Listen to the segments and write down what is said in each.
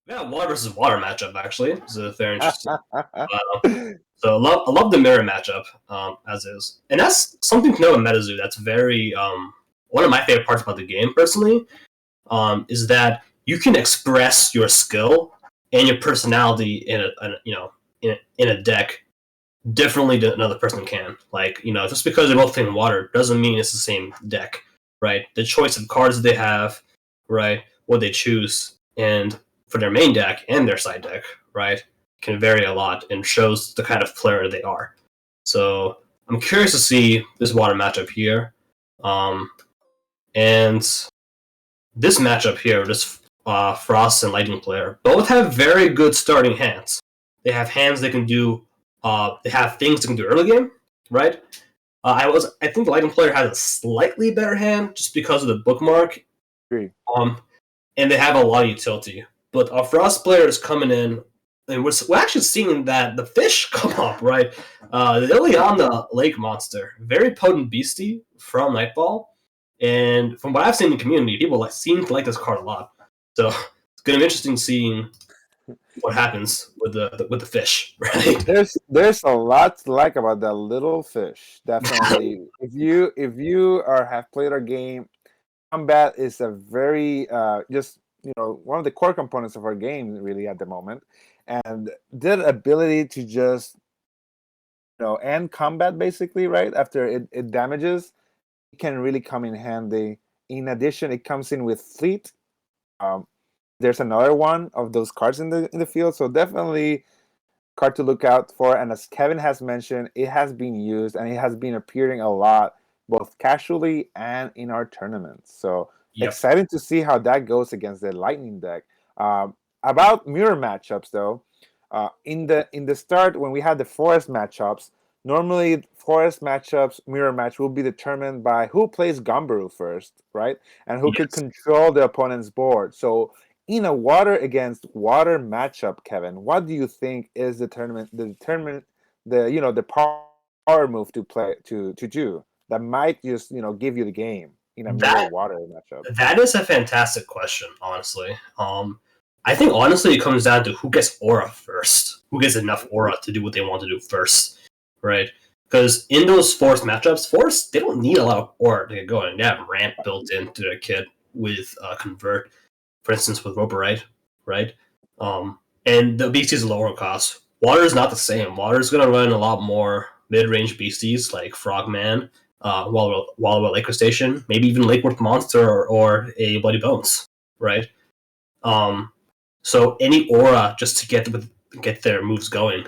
Yeah, water versus water matchup actually is very interesting. So I love the mirror matchup as is, and that's something to know in MetaZoo. That's very one of my favorite parts about the game personally. Is that you can express your skill and your personality in in a deck differently than another person can. Like just because they're both playing water doesn't mean it's the same deck, right? The choice of cards that they have, right? What they choose, and for their main deck and their side deck, right, can vary a lot and shows the kind of player they are. So I'm curious to see this water matchup here, and this matchup here, this Frost and Lightning player, both have very good starting hands. They have hands that can do. They have things that can do early game, right? I think the Lightning player has a slightly better hand just because of the bookmark. Agree. And they have a lot of utility. But a Frost player is coming in, and we're actually seeing that the fish come up, right? The Liliana Lake Monster, very potent beastie from Nightfall. And from what I've seen in the community, people seem to like this card a lot. So it's going to be interesting seeing what happens with the fish, right? There's a lot to like about that little fish. Definitely, if you have played our game, combat is a very just one of the core components of our game really at the moment, and that ability to just end combat basically right after it damages, it can really come in handy. In addition, it comes in with fleet. Um, there's another one of those cards in the field, so definitely card to look out for. And as Kevin has mentioned, it has been used and it has been appearing a lot, both casually and in our tournaments. So Yep. exciting to see how that goes against the Lightning deck. About mirror matchups, though, in the start when we had the Forest matchups, normally Forest matchups mirror match will be determined by who plays Gumbaru first, right, and who could control the opponent's board. So in a water against water matchup, Kevin, what do you think is the power move to play to do that might just give you the game in a mirror water matchup? That is a fantastic question, honestly. I think honestly it comes down to who gets aura first, who gets enough aura to do what they want to do first, right? Because in those Force matchups, Force they don't need a lot of aura to get going. They have ramp built into their kit with convert, for instance, with Roborite, right? And the beasties are lower cost. Water is not the same. Water is going to run a lot more mid-range beasties like Frogman, Wallowa Lake Station, maybe even Lakeworth Monster or a Bloody Bones, right? So any aura just to get their moves going.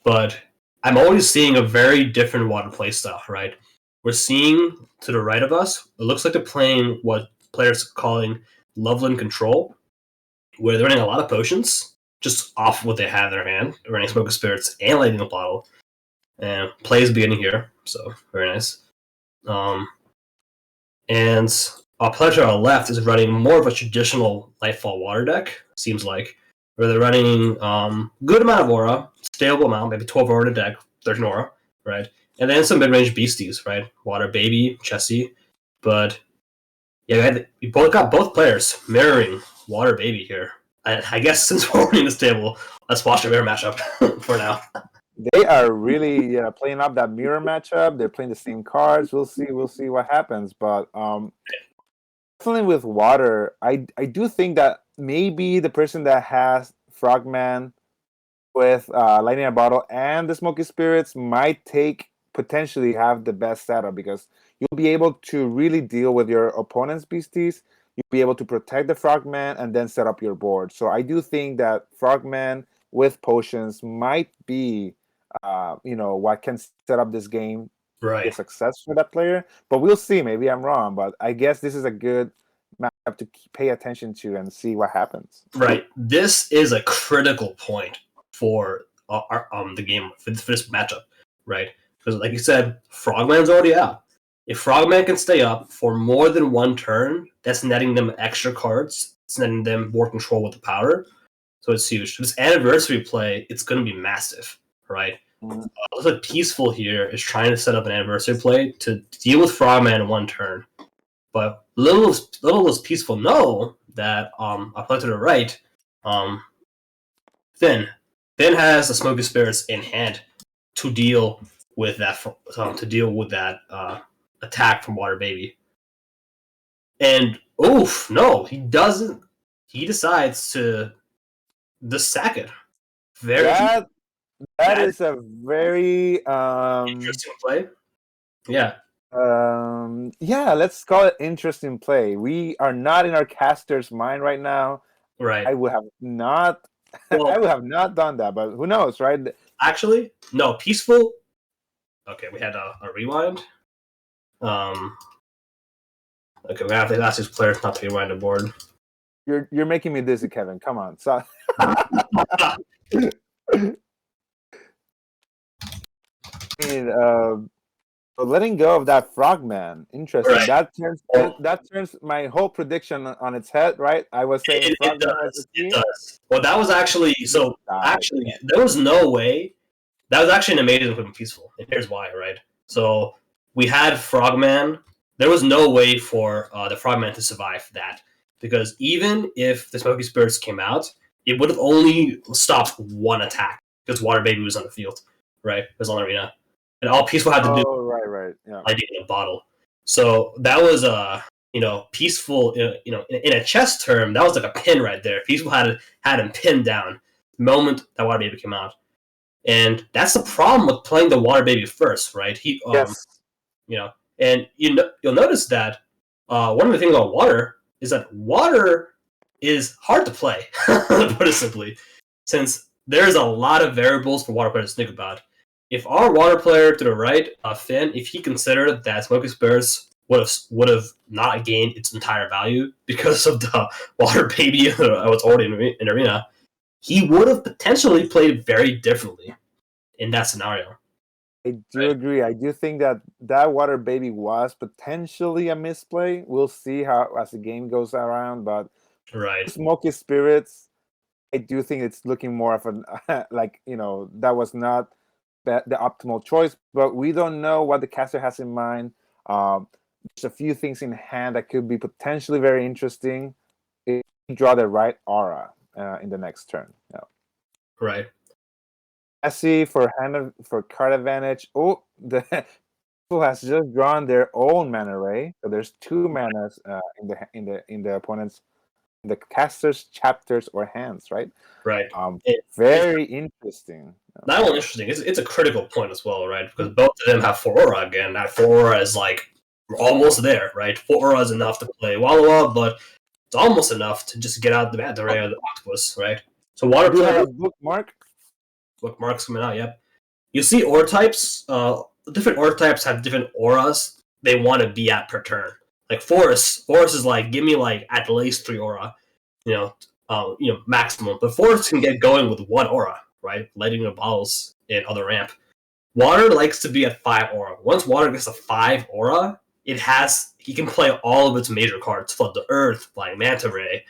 But I'm always seeing a very different water playstyle, right? We're seeing to the right of us, it looks like they're playing what players are calling Loveland Control, where they're running a lot of potions just off what they have in their hand, running Smoke of Spirits and Lightning the Bottle. And play is beginning here, so very nice. And our player to our left is running more of a traditional Nightfall water deck, seems like, where they're running good amount of aura, stable amount, maybe 12 aura to deck, 13 aura, right? And then some mid-range beasties, right? Water Baby, Chessie. But yeah, we both got both players mirroring Water Baby here. I guess since we're running this table, let's watch the mirror matchup for now. They are really playing up that mirror matchup. They're playing the same cards. We'll see what happens. But definitely with water, I do think that maybe the person that has Frogman with Lightning in a Bottle and the Smoky Spirits might potentially have the best setup, because you'll be able to really deal with your opponent's beasties. You'll be able to protect the Frogman and then set up your board. So I do think that Frogman with potions might be what can set up this game, Right. a success for that player. But we'll see. Maybe I'm wrong, but I guess this is a good map to pay attention to and see what happens. Right. This is a critical point for the game for this matchup, right? Because like you said, Frogman's already out. If Frogman can stay up for more than one turn, that's netting them extra cards. It's netting them more control with the power. So it's huge. This anniversary play, it's going to be massive, right? Looks like Peazful here is trying to set up an anniversary play to deal with Frogman in one turn. But little does Peazful know that our player to the right, Finn. Finn has the Smoky Spirits in hand to deal with that attack from Water Baby. And oof, no, he doesn't. He decides to sack it. That is a very interesting play. Yeah. Yeah, let's call it interesting play. We are not in our caster's mind right now. Right. I would have not Well, I would have not done that, but who knows, right? Actually, no, Peaceful. Okay, we had a rewind. Okay, we have to ask these players not to rewind the board. You're making me dizzy, Kevin. Come on. So letting go of that frogman, interesting. Right. That turns my whole prediction on its head, right? I was saying frogman was the key. It does. Well, that was actually there was no way. That was actually an amazing play from Peaceful, and here's why, right? So we had Frogman. There was no way for the Frogman to survive that, because even if the Smoky Spirits came out, it would have only stopped one attack because Water Baby was on the field, right? It was on the arena, and all Peaceful had to do right, yeah, lighting a bottle. So that was Peaceful. In a chess term, that was like a pin right there. Peaceful had him pinned down the moment that Water Baby came out. And that's the problem with playing the Water Baby first, right? Yes. And you'll notice that one of the things about Water is that Water is hard to play, to put it simply, since there's a lot of variables for Water players to think about. If our Water player to the right, Finn, if he considered that Smoky Spirits would have not gained its entire value because of the Water Baby that was already in arena, he would have potentially played very differently in that scenario. I do agree. I do think that Water Baby was potentially a misplay. We'll see how as the game goes around, but right, Smoky Spirits, I do think it's looking more of an that was not the optimal choice. But we don't know what the caster has in mind. There's a few things in hand that could be potentially very interesting if you draw the right aura in the next turn. Yeah. Right. Messi for card advantage. Oh, the people has just drawn their own mana ray. So there's 2 manas in the opponent's the caster's chapters or hands, right? Right. Very interesting. Not only interesting, it's a critical point as well, right? Because both of them have 4 aura again. That 4 aura is like almost there, right? 4 aura is enough to play Wallowa, but it's almost enough to just get out the bad array of the octopus, right? So Water do you have a bookmark? Bookmarks coming out, yep. You see aura types. Different aura types have different auras they want to be at per turn. Like Forest is like, give me like at least 3 aura, maximum. But Forest can get going with 1 aura, right? Lighting the bottles in other ramp. Water likes to be at 5 aura. Once Water gets to 5 aura, he can play all of its major cards: Flood the Earth, Flying Manta Ray,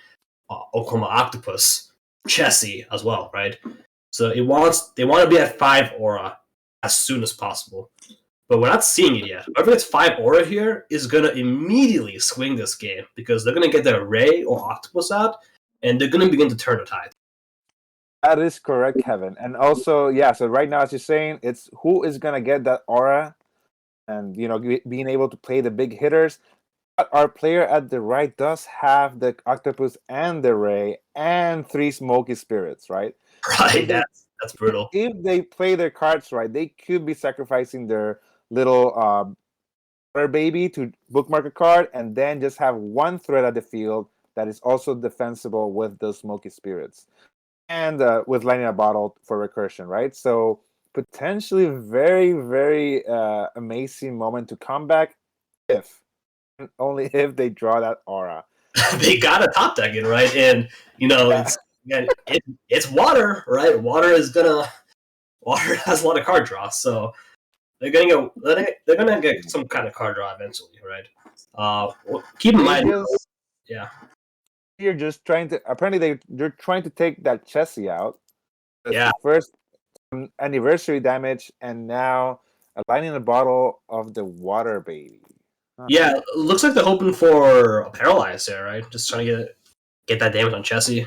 Oklahoma Octopus, Chessie as well, right? So they want to be at 5 aura as soon as possible. But we're not seeing it yet. Whoever gets 5 aura here is going to immediately swing this game, because they're going to get their Ray or Octopus out, and they're going to begin to turn the tide. That is correct, Kevin. And also, yeah, so right now, as you're saying, it's who is going to get that aura and, being able to play the big hitters. But our player at the right does have the Octopus and the Ray and 3 Smoky Spirits, right? Right, that's brutal. If they play their cards right, they could be sacrificing their little Water Baby to bookmark a card and then just have 1 threat at the field that is also defensible with those Smoky Spirits. And with lighting a bottle for recursion, right? So potentially very, very amazing moment to come back only if they draw that aura. They got a top deck in, right? And it's Water, right? Water has a lot of card draw, so they're gonna get some kind of card draw eventually, right? Keep in mind, yeah. You're just trying to. Apparently, they're trying to take that Chessie out. Yeah. First anniversary damage, and now aligning the bottle of the Water Baby. Yeah, looks like they're hoping for a paralyze there, right? Just trying to get that damage on Chessie.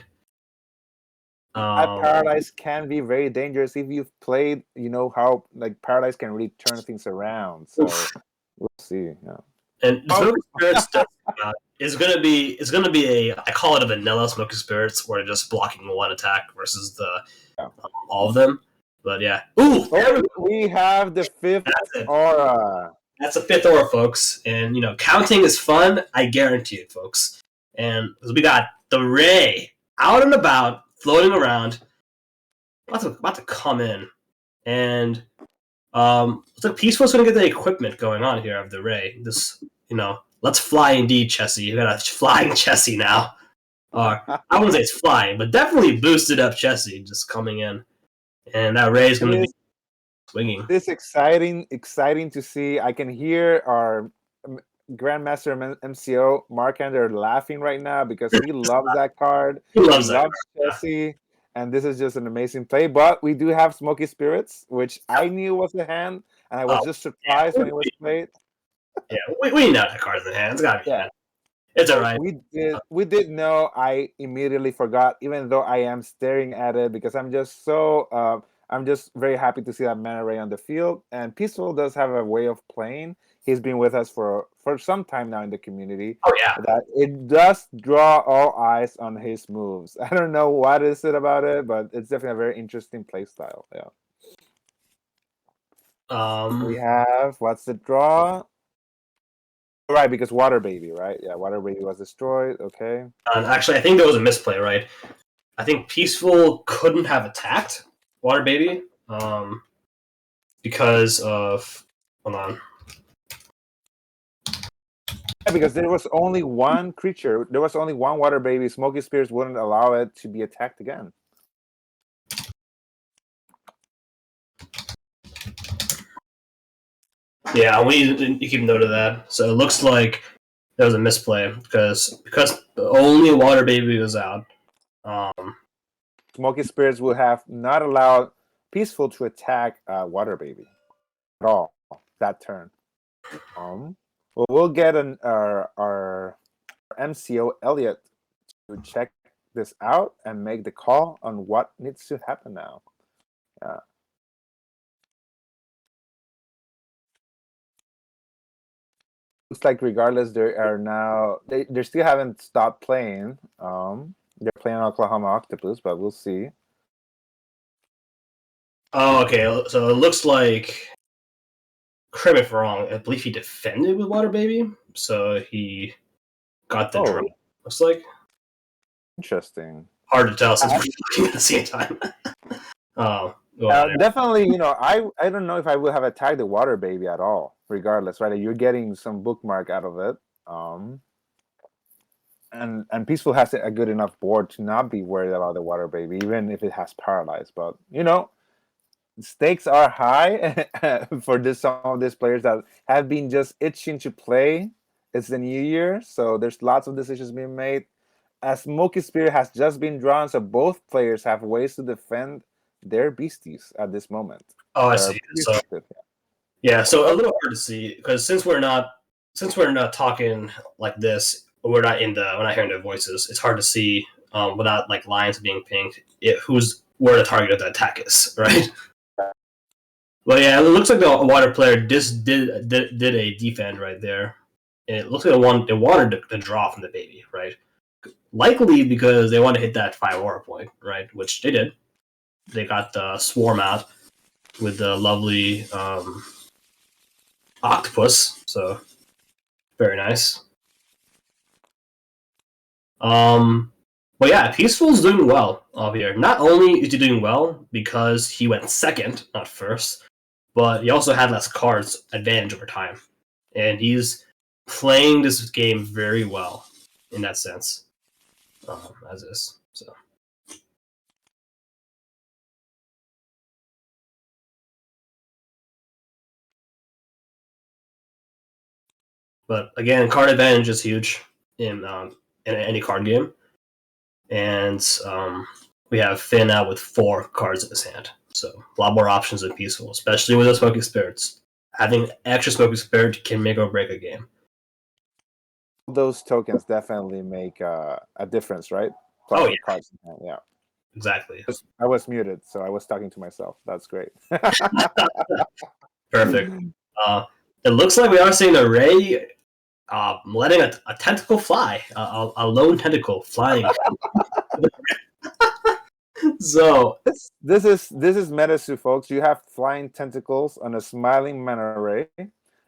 Paradise can be very dangerous if you've played. You know how like Paradise can really turn things around. So Oof. we'll see. Yeah. And the Smoky Spirits is gonna be a, I call it a vanilla Smoky Spirits, where just blocking one attack versus the all of them. But yeah, ooh, we have the fifth aura. That's a fifth aura, folks. And counting is fun. I guarantee it, folks. And we got the Ray out and about, floating around, about to come in, and looks like Peazful's going to get the equipment going on here of the Ray. This, let's fly indeed, Chessie. You got a flying Chessie now. I wouldn't say it's flying, but definitely boosted up Chessie just coming in, and that Ray is going to be swinging. It's exciting to see. I can hear our Grandmaster MCO Markander laughing right now because he loves that card. He loves Chessie, and this is just an amazing play. But we do have Smoky Spirits, which I knew was a hand, and I was just surprised when it was played. Yeah, we know that card's in the hand. It's gotta be hand. It's all right. We did know. I immediately forgot, even though I am staring at it because I'm just so I'm just very happy to see that Mana Ray on the field. And Peazful does have a way of playing. He's been with us for some time now in the community. Oh yeah, that it does draw all eyes on his moves. I don't know what is it about it, but it's definitely a very interesting play style. Yeah. We have what's the draw? Right, because Water Baby, right? Yeah, Water Baby was destroyed. Okay. Actually, I think there was a misplay, right? I think Peazful couldn't have attacked Water Baby because of... Hold on. Yeah, because there was only one creature. There was only one Water Baby. Smoky Spirits wouldn't allow it to be attacked again. Yeah, we need to keep note of that. So it looks like there was a misplay because only Water Baby was out. Smoky Spirits would have not allowed Peazful to attack Water Baby at all that turn. Well, we'll get our MCO Elliot to check this out and make the call on what needs to happen now. Looks like regardless, they are now they still haven't stopped playing. They're playing Oklahoma Octopus, but we'll see. Oh, okay. So it looks like, correct me if I'm wrong, I believe he defended with Water Baby, so he got the draw. Looks like. Interesting. Hard to tell since we're looking at the same time. Definitely, I don't know if I would have attacked the Water Baby at all, regardless, right? You're getting some bookmark out of it. And Peazful has a good enough board to not be worried about the Water Baby, even if it has Paralyzed. But, stakes are high for some of these players that have been just itching to play. It's the new year, so there's lots of decisions being made. As Smoky Spirit has just been drawn, so both players have ways to defend their beasties at this moment. Oh, I see. So, so a little hard to see because since we're not talking like this, we're not hearing their voices. It's hard to see without like lines being pinged where the target of the attack is, right? Well, yeah, it looks like the Water player did a defend right there, and it looks like they wanted to draw from the baby, right? Likely because they want to hit that 5 aura point, right? Which they did. They got the Swarm out with the lovely Octopus, so very nice. But yeah, Peazful's doing well up here. Not only is he doing well because he went second, not first, but he also had less cards advantage over time. And he's playing this game very well in that sense. As is. So. But again, card advantage is huge in any card game. And we have Finn out with 4 cards in his hand. So a lot more options than Peazful, especially with the Smoky Spirits. Having extra Smoky Spirit can make or break a game. Those tokens definitely make a difference, right? Plus cards in hand, yeah. exactly. I was muted, so I was talking to myself. That's great. Perfect. It looks like we are seeing a Ray letting a tentacle fly, a lone tentacle flying. So this is Metasu, folks. You have flying tentacles on a smiling manta ray.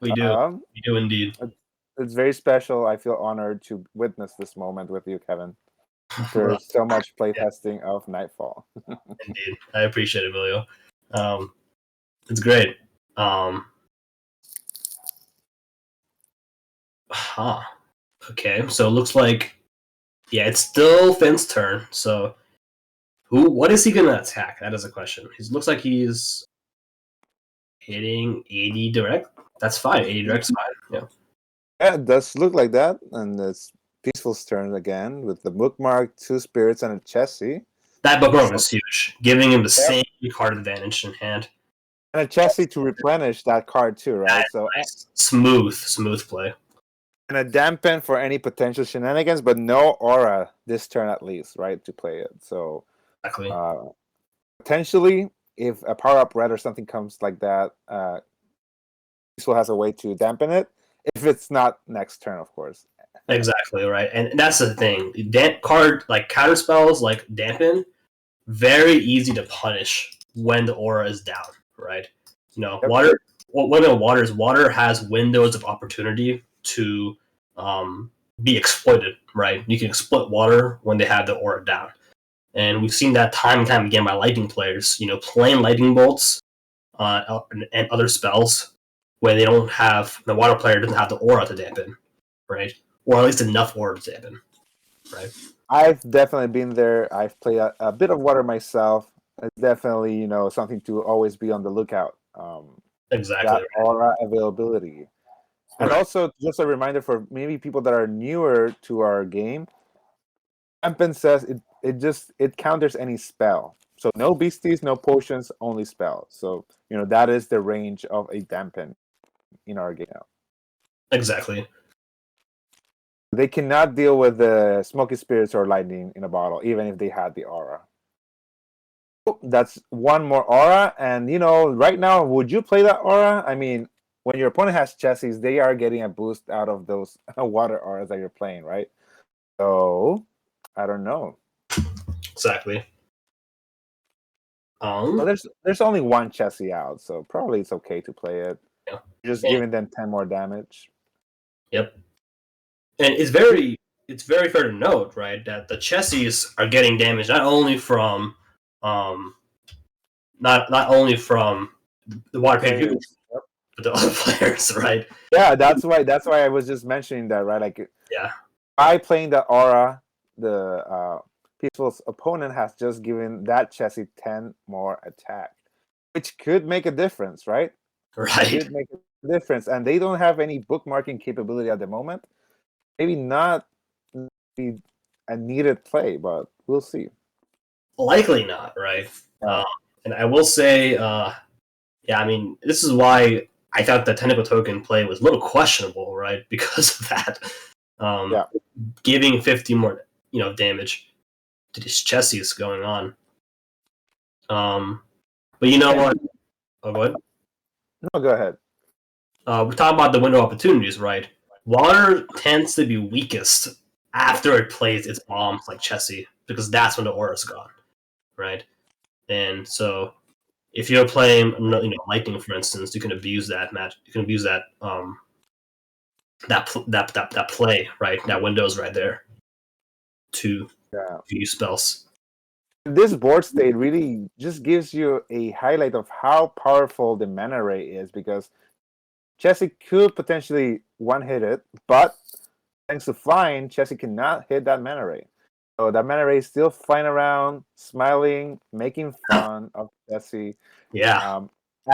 we do indeed. It's very special. I feel honored to witness this moment with you, Kevin. After so much playtesting of Nightfall. Indeed, I appreciate it, Emilio. It's great. Okay, so it looks like it's still Finn's turn. So what is he gonna attack? That is a question. He looks like he's hitting 80 direct. That's fine. 80 direct's fine. Yeah. Yeah, it does look like that. And it's Peaceful's turn again with the bookmark, 2 spirits, and a chassis. That bookmark is huge, giving him the same card advantage in hand. And a chassis to replenish that card too, right? So nice. Smooth play. And a dampen for any potential shenanigans, but no aura this turn at least, right? To play it. So exactly. Potentially, if a power-up red or something comes like that, Peaceful has a way to dampen it. If it's not next turn, of course. Exactly, right. And that's the thing. Card like counter spells like dampen, very easy to punish when the aura is down, right? You know, water has windows of opportunity to be exploited, right? You can exploit water when they have the aura down. And we've seen that time and time again by lightning players, you know, playing lightning bolts and other spells where they don't have, the water player doesn't have the aura to dampen, right? Or at least enough aura to dampen, right? I've definitely been there. I've played a bit of water myself. It's definitely, you know, something to always be on the lookout. Exactly. That aura availability. And also, just a reminder for maybe people that are newer to our game, Dampen says it counters any spell. So no beasties, no potions, only spells. So, you know, that is the range of a dampen in our game now. Exactly. They cannot deal with the smoky spirits or lightning in a bottle, even if they had the aura. That's one more aura, and you know, right now, would you play that aura? I mean, when your opponent has chassis, they are getting a boost out of those water auras that you're playing, right? So, I don't know. Exactly. Well, there's only one chassis out, so probably it's okay to play it. Yeah. Just giving them 10 more damage. Yep. And it's very fair to note, right, that the chassis are getting damage not only from not only from the water players, but the other players, right? Yeah, that's why I was just mentioning that, right? Like, yeah, by playing the aura, the Peaceful's opponent has just given that chassis 10 more attack, which could make a difference, right? Right. Could make a difference, and they don't have any bookmarking capability at the moment. Maybe not a needed play, but we'll see. Likely not, right? And I will say, I mean, this is why I thought the tentacle token play was a little questionable, right? Because of that. Giving 50 more, damage to these chassis going on. But you know what? Oh, go ahead. No, go ahead. We're talking about the window opportunities, right? Water tends to be weakest after it plays its bombs like chassis, because that's when the aura's gone, right? And so, if you're playing, lightning, for instance, you can abuse that match. You can abuse that that play, right? That window's right there to use spells. This board state really just gives you a highlight of how powerful the mana ray is, because Chessie could potentially one-hit it, but thanks to flying, Chessie cannot hit that mana ray. So that mana ray is still flying around, smiling, making fun of Chessie. Yeah.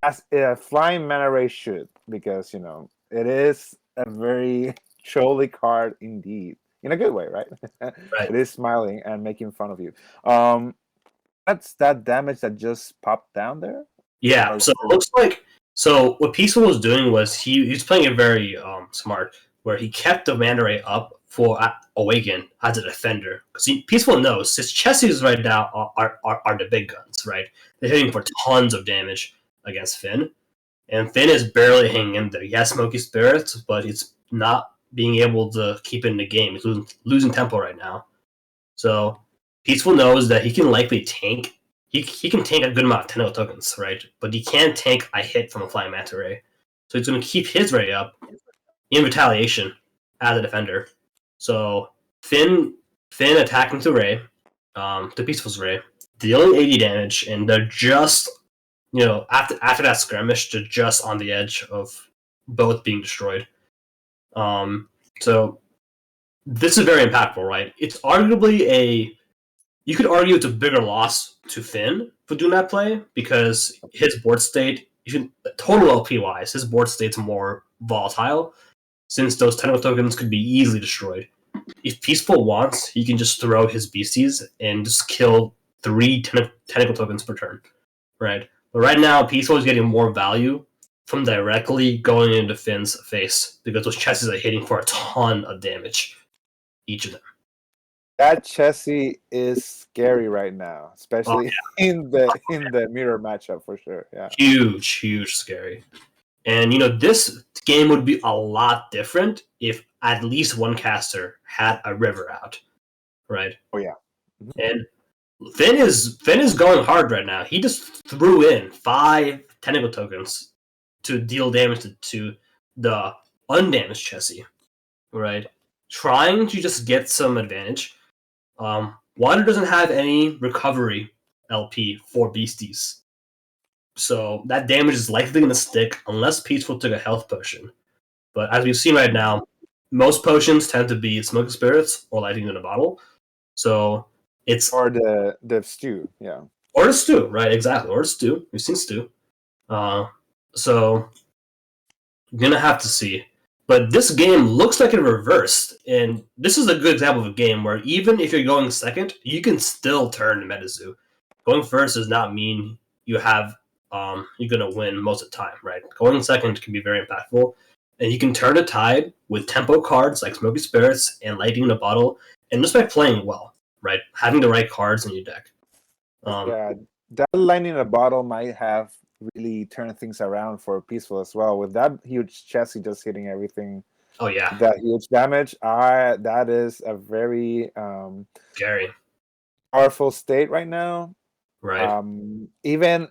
As a flying mana ray should, because, it is a very trolly card indeed. In a good way, right? Right. It is smiling and making fun of you. That's that damage that just popped down there? Yeah, so it looks like... So what Peaceful was doing was he's playing it very smart. where he kept the Manta Ray up for Awaken as a defender. Because Peazful knows his Chessies right now are the big guns, right? They're hitting for tons of damage against Finn. And Finn is barely hanging in there. He has Smoky Spirits, but he's not being able to keep it in the game. He's losing tempo right now. So Peazful knows that he can likely tank. He can tank a good amount of tentacle tokens, right? But he can't tank a hit from a Flying Manta Ray. So he's going to keep his Ray up in retaliation as a defender. So Finn attacking to Ray, to Peazful's Ray, dealing 80 damage, and they're just, after that skirmish, they're just on the edge of both being destroyed. So this is very impactful, right? It's arguably you could argue it's a bigger loss to Finn for doing that play because his board state, total LP wise, his board state's more volatile since those tentacle tokens could be easily destroyed. If Peazful wants, he can just throw his beasties and just kill 3 tentacle tokens per turn, right? But right now, Peazful is getting more value from directly going into Finn's face because those chesses are hitting for a ton of damage, each of them. That chessie is scary right now, especially in the mirror matchup for sure. Yeah, huge scary. And this game would be a lot different if at least one caster had a river out, right? Oh yeah. And Finn is going hard right now. He just threw in 5 tentacle tokens to deal damage to the undamaged chessie, right? Trying to just get some advantage. Water doesn't have any recovery LP for beasties. So that damage is likely going to stick unless Peazful took a health potion. But as we've seen right now, most potions tend to be Smoky Spirits or Lighting in a Bottle. So it's... Or the stew, yeah. Or the stew, right, exactly. Or the stew. We've seen stew. So you're going to have to see. But this game looks like it reversed. And this is a good example of a game where even if you're going second, you can still turn to MetaZoo. Going first does not mean you have... you're going to win most of the time, right? Going second can be very impactful. And you can turn a tide with tempo cards like Smoky Spirits and Lighting in a Bottle, and just by playing well, right? Having the right cards in your deck. Yeah, that Lighting in a Bottle might have really turned things around for Peazful as well. With that huge chessie just hitting everything. Oh, yeah. That huge damage. That is a very scary, powerful state right now. Right. Even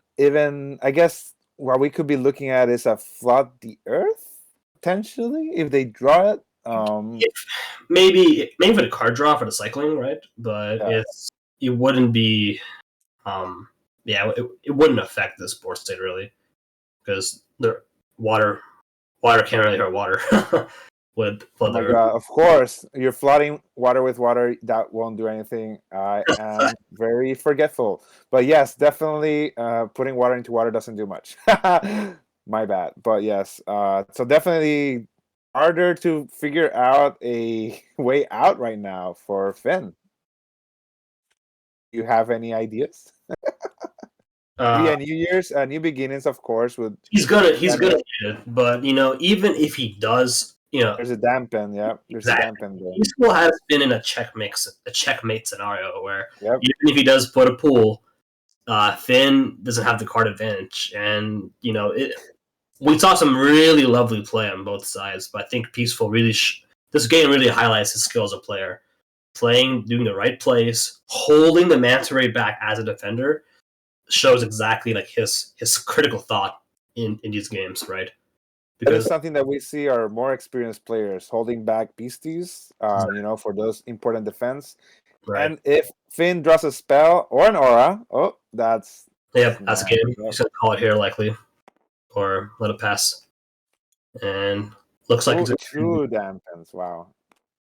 I guess what we could be looking at is a Flood the Earth potentially if they draw it. Maybe for the card draw for the cycling, right? But it wouldn't be. It wouldn't affect this board state really because the water can't really hurt water. With Flood the Earth. Of course, you're flooding water with water. That won't do anything. I am very forgetful. But yes, definitely putting water into water doesn't do much. My bad. But yes, so definitely harder to figure out a way out right now for Finn. You have any ideas? New Year's, new beginnings, of course. He's gonna get it, but even if he does. There's a dampen, yeah. There's a dampen there. He still has been in a checkmate scenario where even if he does put a pool, Finn doesn't have the card advantage, and we saw some really lovely play on both sides. But I think Peazful this game really highlights his skill as a player, doing the right plays, holding the Manta Ray back as a defender, shows exactly like his critical thought in these games, right? Because that is something that we see our more experienced players holding back beasties, for those important defense. Right. And if Finn draws a spell or an aura, that's a game. You should call it here likely, or let it pass. And looks like it's true dampens. Wow.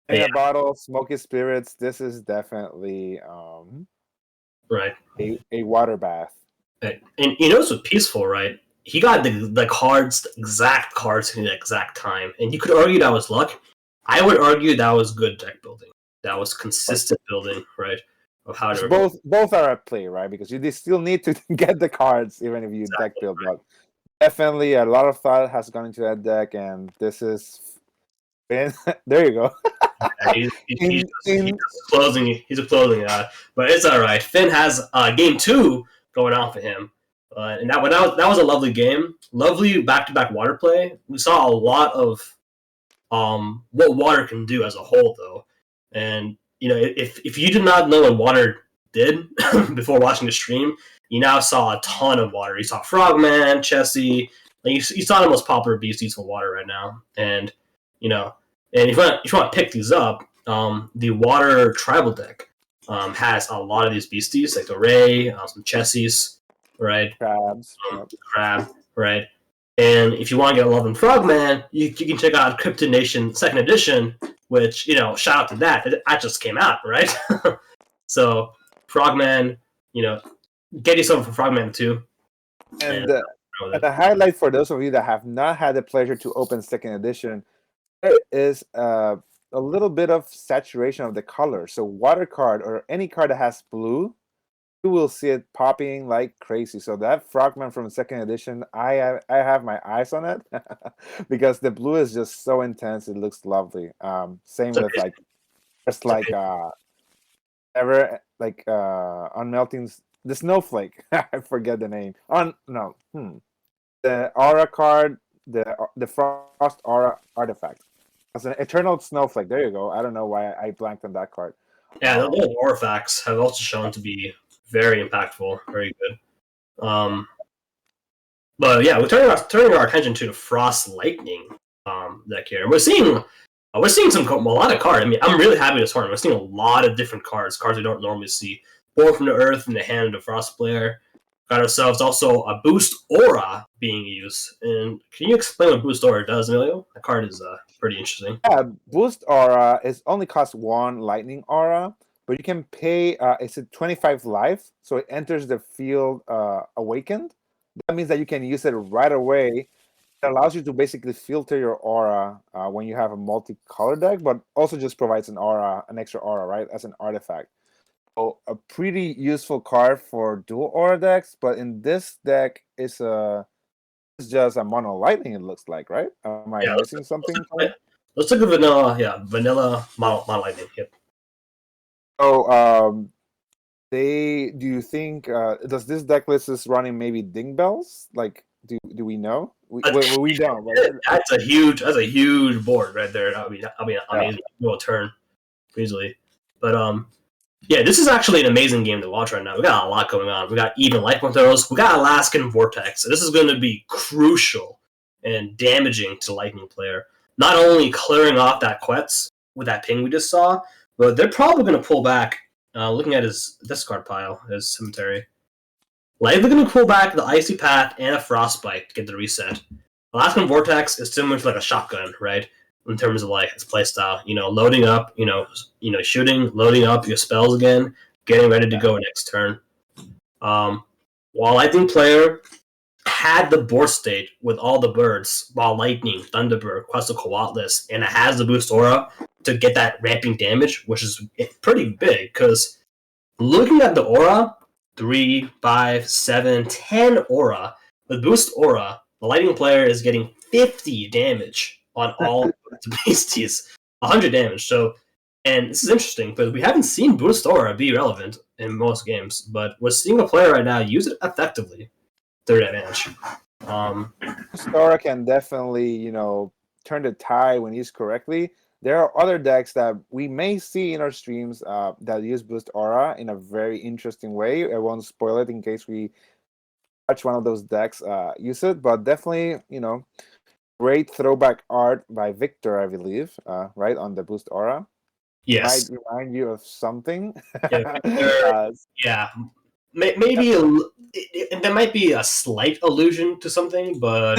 In a bottle, Smoky Spirits. This is definitely right a water bath. And it's with Peazful, right? He got the exact cards in the exact time. And you could argue that was luck. I would argue that was good deck building. That was consistent building, right? Of how to both are at play, right? Because you still need to get the cards even if you deck build. Right. But definitely a lot of thought has gone into that deck, and this is Finn, there you go. Yeah, he's just closing. He's closing it out, but it's all right. Finn has game 2 going on for him, and that was a lovely game. Lovely back-to-back water play. We saw a lot of what water can do as a whole, though. And if you did not know what water did before watching the stream, you now saw a ton of water. You saw Frogman, Chessie. Like you saw the most popular beasties for water right now, and and if you want to pick these up, the water tribal deck has a lot of these beasties, like the Ray, some Chessies, right? Crabs. Crab, right? And if you want to get a Love and Frogman, you can check out Cryptid Nation 2nd Edition, which, shout out to that. That just came out, right? So, Frogman, get yourself a Frogman too. And the highlight for those of you that have not had the pleasure to open 2nd Edition, there is a little bit of saturation of the color. So water card or any card that has blue, you will see it popping like crazy. So that Frogman from 2nd Edition, I have my eyes on it because the blue is just so intense. It looks lovely. Same with Unmelting the Snowflake. I forget the name. The Aura card, the Frost Aura artifact. It's an Eternal Snowflake. There you go. I don't know why I blanked on that card. Yeah, the little artifacts have also shown to be very impactful, very good. But yeah, we're turning our attention to the Frost Lightning deck here. We're seeing a lot of cards. I mean, I'm really happy this tournament. We're seeing a lot of different cards we don't normally see. Born from the Earth in the hand of the Frost player. Got ourselves also a Boost Aura being used. And can you explain what Boost Aura does, Emilio? That card is pretty interesting. Yeah, Boost Aura only costs 1 Lightning Aura, but you can pay, it's a 25 life, so it enters the field awakened. That means that you can use it right away. It allows you to basically filter your aura when you have a multi-color deck, but also just provides an extra aura, right, as an artifact. So a pretty useful card for dual aura decks, but in this deck, it's just a mono lightning. It looks like, right? Am I missing something? Let's look at vanilla. Yeah, vanilla mono lightning. Yep. So, do you think does this deck list is running maybe ding bells? Like, do we know? We don't. Right? That's a huge board right there. I mean, amazing. Will turn easily, but yeah, this is actually an amazing game to watch right now. We got a lot going on. We got even life throws. We got Alaskan Vortex. So this is going to be crucial and damaging to the Lightning player. Not only clearing off that Quetz with that ping we just saw, but they're probably going to pull back. Looking at his discard pile, his cemetery, likely going to pull back the Icy Path and a Frostbite to get the reset. Alaskan Vortex is similar to like a shotgun, right? In terms of like its playstyle, loading up, shooting, loading up your spells again, getting ready to go next turn. While Lightning player had the board state with all the birds, while Lightning, Thunderbird, Quetzalcoatlus, and it has the Boost Aura to get that ramping damage, which is pretty big. Because looking at the Aura, 3, 5, 7, 10 Aura, with Boost Aura, the Lightning player is getting 50 damage on all the beasties, 100 damage. So, and this is interesting because we haven't seen Boost Aura be relevant in most games, but we're seeing a player right now use it effectively to their advantage. Boost Aura can definitely, turn the tide when used correctly. There are other decks that we may see in our streams that use Boost Aura in a very interesting way. I won't spoil it in case we touch one of those decks use it, but definitely, great throwback art by Victor, I believe, right, on the Boost Aura. Yes. Might remind you of something. Yeah. Maybe there might be a slight allusion to something, but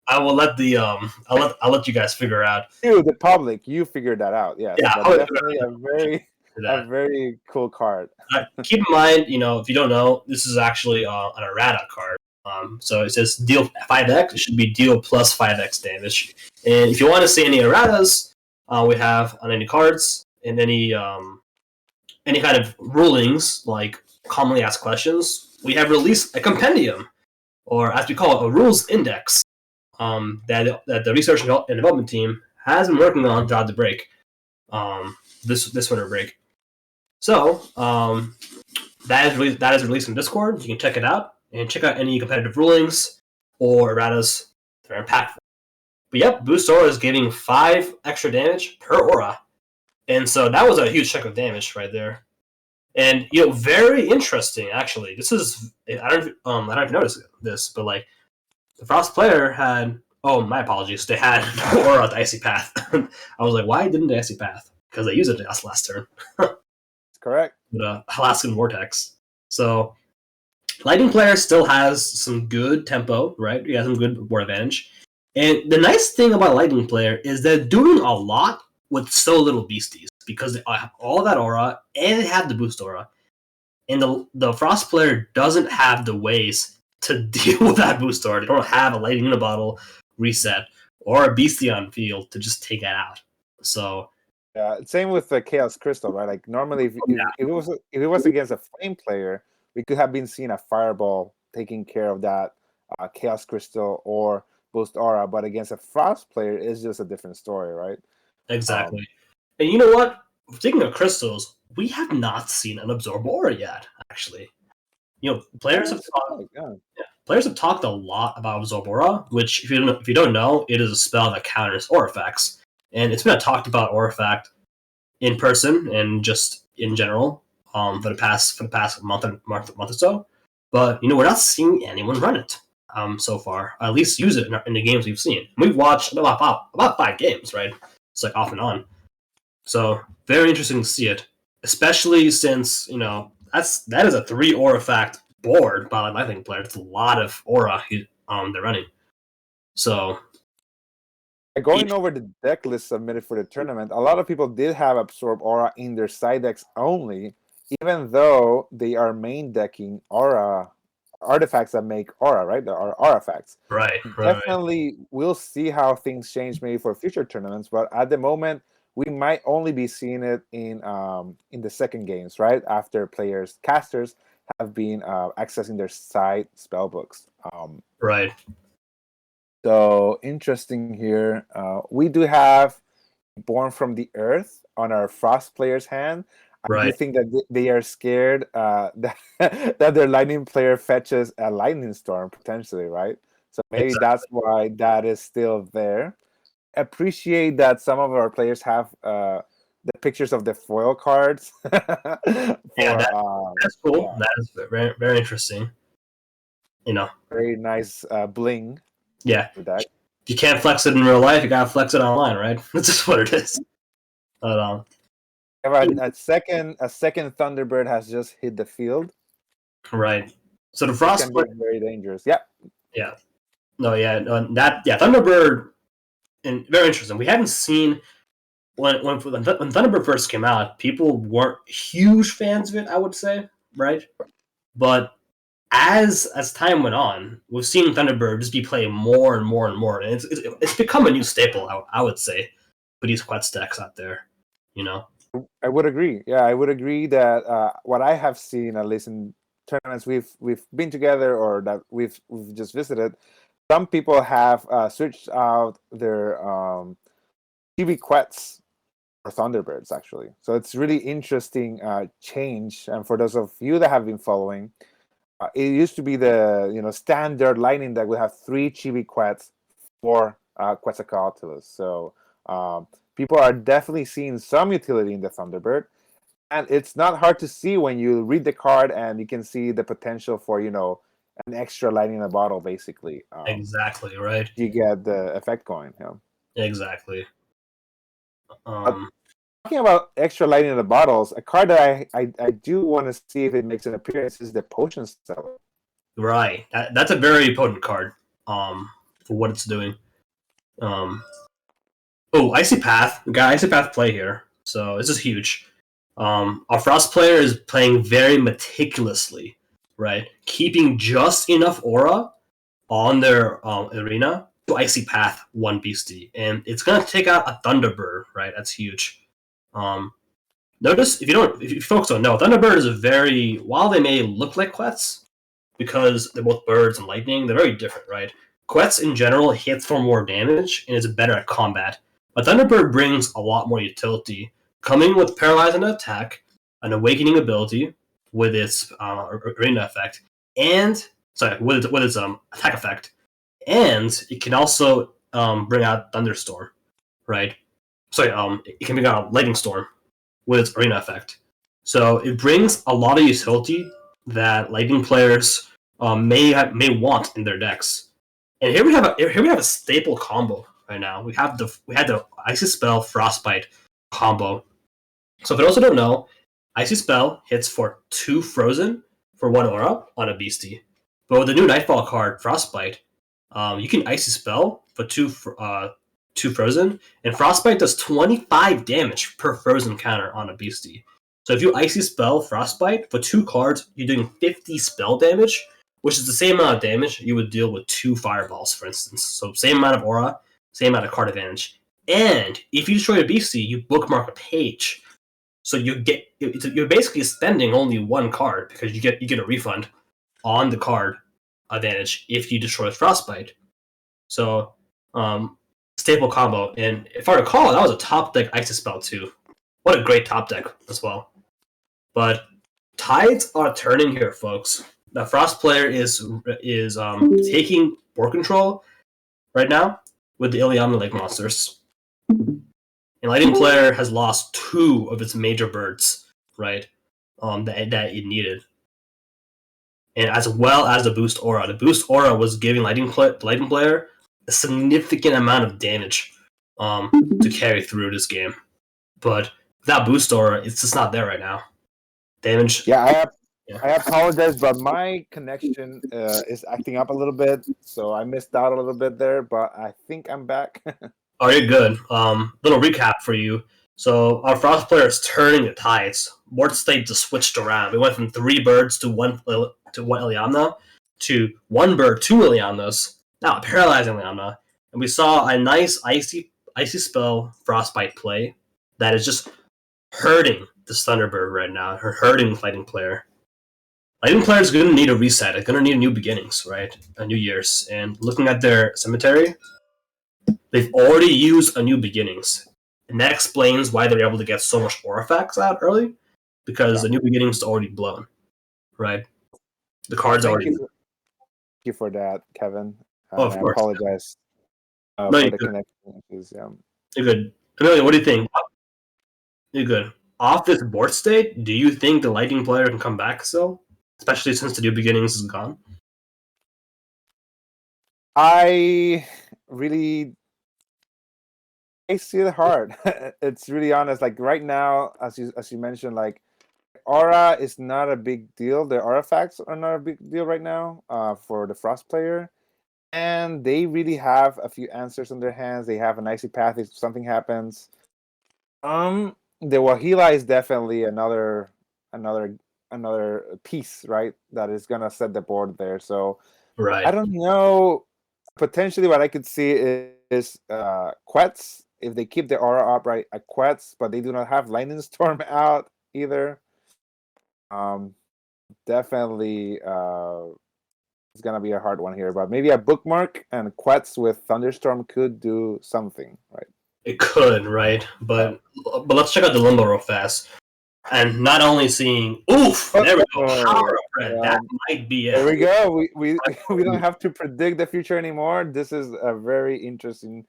I will let I'll let you guys figure out. You, the public, you figured that out. Yes. Yeah, definitely a very cool card. Keep in mind, if you don't know, this is actually an errata card. So it says deal 5x. It should be deal plus 5x damage. And if you want to see any erratas, we have on any cards and any kind of rulings like commonly asked questions. We have released a compendium, or as we call it, a rules index, that the research and development team has been working on throughout the break, this winter break. So that is released in Discord. You can check it out and check out any competitive rulings or erratas. They're impactful. But yep, Boost Aura is giving 5 extra damage per aura, and so that was a huge chunk of damage right there. And very interesting actually. This is I don't know if you noticed this, but like the Frost player had. Oh, my apologies. They had Aura at the Icy Path. I was like, why didn't they Icy Path? Because they used it last turn. Correct. The Alaskan Vortex. So, Lightning player still has some good tempo, right? He has some good board advantage. And the nice thing about Lightning player is they're doing a lot with so little beasties because they have all that aura and they have the boost aura. And the Frost player doesn't have the ways to deal with that boost aura. They don't have a Lightning in a bottle reset or a beastie on field to just take that out. So yeah, same with the Chaos Crystal, right? Like normally, if it was against a Flame player, we could have been seeing a Fireball taking care of that Chaos Crystal or Boost Aura, but against a Frost player, it's just a different story, right? Exactly. And you know what? Speaking of crystals, we have not seen an Absorb Aura yet, actually. Players have talked a lot about Absorb Aura, which, if you don't know, it is a spell that counters aura effects. And it's been talked about aura effect in person and just in general for the past month or so. But we're not seeing anyone run it so far. At least use it in the games we've seen. We've watched about 5 games, right? It's like off and on. So very interesting to see it, especially since that is a 3 aura fact board by my Lightning player. It's a lot of aura they're running. So going over the deck list submitted for the tournament, a lot of people did have Absorb Aura in their side decks only, even though they are main decking aura artifacts that make aura, right? There are artifacts. Right. Definitely, we'll see how things change maybe for future tournaments, but at the moment, we might only be seeing it in the second games, right? After casters have been accessing their side spell books. Right. So interesting here. We do have Born from the Earth on our Frost player's hand. I do think that they are scared that their Lightning player fetches a Lightning Storm potentially, right? So maybe that's why that is still there. Appreciate that some of our players have the pictures of the foil cards. That's cool. Yeah. That is very, very interesting. Very nice bling. Yeah. With that. If you can't flex it in real life, you gotta flex it online, right? That's just what it is. But a second Thunderbird has just hit the field. Right. So the Frost can be very dangerous. Yeah. Yeah. No. Yeah. Thunderbird, and very interesting. We hadn't seen when Thunderbird first came out. People weren't huge fans of it, I would say, right? But as time went on, we've seen Thunderbird just be played more and more and more, and it's become a new staple. I would say for these Quetz decks out there, I would agree. Yeah, I would agree that what I have seen, at least in tournaments we've been together or that we've just visited, some people have switched out their TV Quetz for Thunderbirds actually. So it's really interesting change. And for those of you that have been following, it used to be the standard Lightning deck would have 3 Chibi Quetz for Quetzalcoatlus. So people are definitely seeing some utility in the Thunderbird, and it's not hard to see when you read the card and you can see the potential for an extra Lightning in a bottle, basically. Exactly right. You get the effect going. Exactly. Talking about extra Lightning in the bottles, a card that I do want to see if it makes an appearance is the Potion Seller. Right. That's a very potent card. For what it's doing. Icy Path. We got Icy Path play here, so this is huge. Our Frost player is playing very meticulously, right? Keeping just enough aura on their arena to Icy Path 1 beastie, and it's gonna take out a Thunderbird, right? That's huge. Notice if you folks don't know, Thunderbird is while they may look like Quetz, because they're both birds and lightning, they're very different, right? Quetz in general hits for more damage and is better at combat, but Thunderbird brings a lot more utility, coming with Paralyzing Attack, an Awakening ability with its Arena effect, and with its attack effect, and it can also bring out Thunderstorm, right? It can bring out Lightning Storm with its Arena effect. So it brings a lot of utility that Lightning players may want in their decks. And here we have a staple combo right now. We had the Icy Spell Frostbite combo. So for those who don't know, Icy Spell hits for 2 Frozen for 1 Aura on a Beastie. But with the new Nightfall card, Frostbite, you can Icy Spell for 2 Frozen, and Frostbite does 25 damage per Frozen counter on a Beastie. So if you Icy Spell Frostbite for 2 cards, you're doing 50 spell damage, which is the same amount of damage you would deal with 2 Fireballs, for instance. So same amount of aura, same amount of card advantage. And if you destroy a Beastie, you bookmark a page. So you're basically spending only 1 card because you get a refund on the card advantage if you destroy Frostbite. So staple combo. And if I recall, that was a top deck Icy Spell too. What a great top deck as well. But tides are turning here, folks. The Frost player is taking board control right now with the Iliana Lake monsters. And Lightning player has lost 2 of its major birds, right? That it needed. And as well as the boost aura. The boost aura was giving Lightning player a significant amount of damage to carry through this game. But without boost aura, it's just not there right now. Damage. Yeah, I apologize, but my connection is acting up a little bit, so I missed out a little bit there, but I think I'm back. Oh, you're good. Little recap for you. So our Frost player is turning the tides. Board state just switched around. We went from 3 birds to one Iliana to 1 bird, 2 Ilianas. Now a paralyzing Iliana, and we saw a nice icy spell Frostbite play that is just hurting the Thunderbird right now. Hurting Lightning player. Lightning player is going to need a reset. It's going to need new beginnings, right? A new year's. And looking at their cemetery, they've already used a new beginnings. And that explains why they're able to get so much Aurifacts out early, because the new beginnings is already blown, right? The card's already... Thank you for that, Kevin. Of course. I apologize No, for the connection issues. You're good. Amelia, what do you think? You're good. Off this board state, do you think the Lightning player can come back still? Especially since the new beginnings is gone? I see it hard. It's really honest. Like right now, as you mentioned, like aura is not a big deal. The artifacts are not a big deal right now for the Frost player. And they really have a few answers in their hands. They have an icy path if something happens. The Wahila is definitely another piece, right? That is gonna set the board there. So right. I don't know. Potentially, what I could see is Quetz. If they keep the aura up, right, a Quetz, but they do not have Lightning Storm out either. Definitely, it's gonna be a hard one here. But maybe a Bookmark and Quetz with Thunderstorm could do something, right? It could, right? But let's check out the limbo real fast. And not only seeing, there we go, power upgrade. That might be it. There we go. We don't have to predict the future anymore. This is a very interesting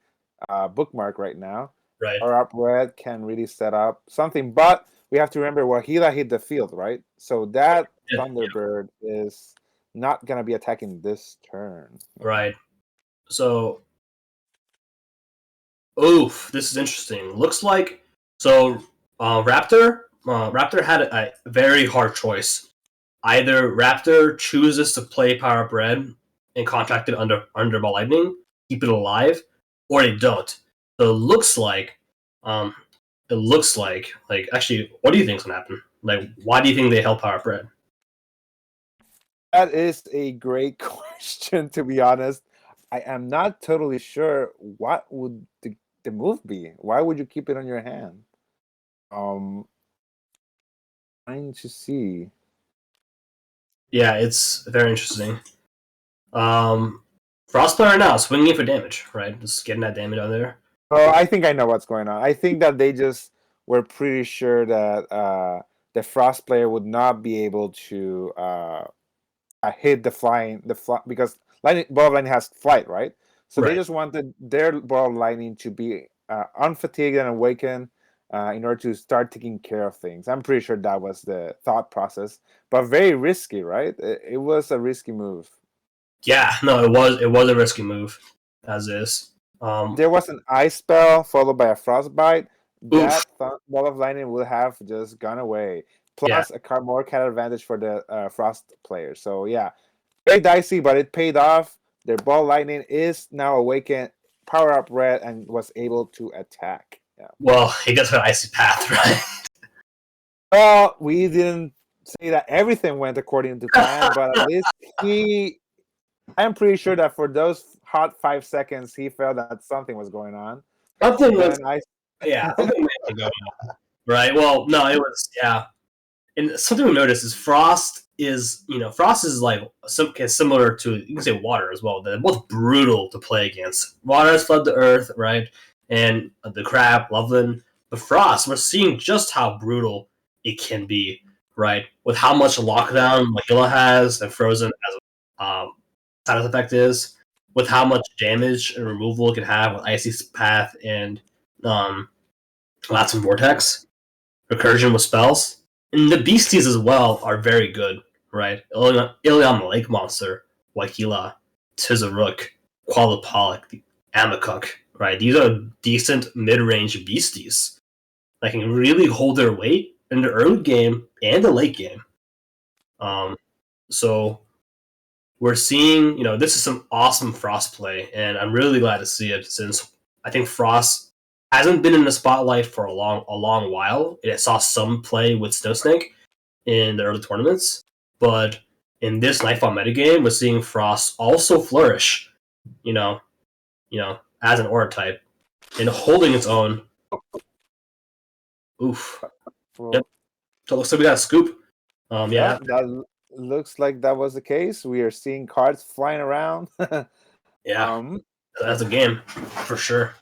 bookmark right now. Right. Our upgrade can really set up something, but we have to remember Wahila hit the field, right? So that Thunderbird is not gonna be attacking this turn. Right. So, this is interesting. Looks like Raptor had a very hard choice. Either Raptor chooses to play Power Up Red and contract it under Ball Lightning, keep it alive, or they don't. So it looks like actually, what do you think is gonna happen? Like, why do you think they held Power Up Red? That is a great question, to be honest. I am not totally sure what would the move be. Why would you keep it on your hand? Trying to see. Yeah, it's very interesting. Frost player now swinging for damage, right? Just getting that damage out there. Oh, I think I know what's going on. I think that they just were pretty sure that the Frost player would not be able to hit because ball of lightning has flight, right? So they just wanted their ball of lightning to be unfatigued and awakened in order to start taking care of things. I'm pretty sure that was the thought process, but very risky, right? It was a risky move. Yeah, no, it was a risky move, as is. There was an ice spell followed by a frostbite. That ball of lightning would have just gone away. Plus a more cat advantage for the frost player. So yeah, very dicey, but it paid off. Their ball lightning is now awakened, power up red, and was able to attack. Yeah. Well, he gets an icy path, right? Well, we didn't say that everything went according to plan, but at least I'm pretty sure that for those hot 5 seconds, he felt that something was going on. Something was going on. Right. Well, no, it was And something we noticed is Frost is like similar to, you can say, water as well. They're both brutal to play against. Water has flooded the earth, right? And the crab, Loveland. But Frost, we're seeing just how brutal it can be, right? With how much lockdown Magilla has and Frozen as side effect is, with how much damage and removal it can have with Icy Path and Lapse and Vortex, Recursion with spells. And the beasties as well are very good, right? Ilion the Lake Monster, Wakila, Tizaruk, Qualipollock, Amakuk, right? These are decent mid-range beasties that can really hold their weight in the early game and the late game. So we're seeing, this is some awesome Frost play, and I'm really glad to see it, since I think Frost hasn't been in the spotlight for a long while. It saw some play with Snowsnake in the early tournaments, but in this Nightfall metagame, we're seeing Frost also flourish, as an aura type and holding its own. Oof. Yep. So it looks like we got a scoop. That looks like that was the case. We are seeing cards flying around. That's a game for sure.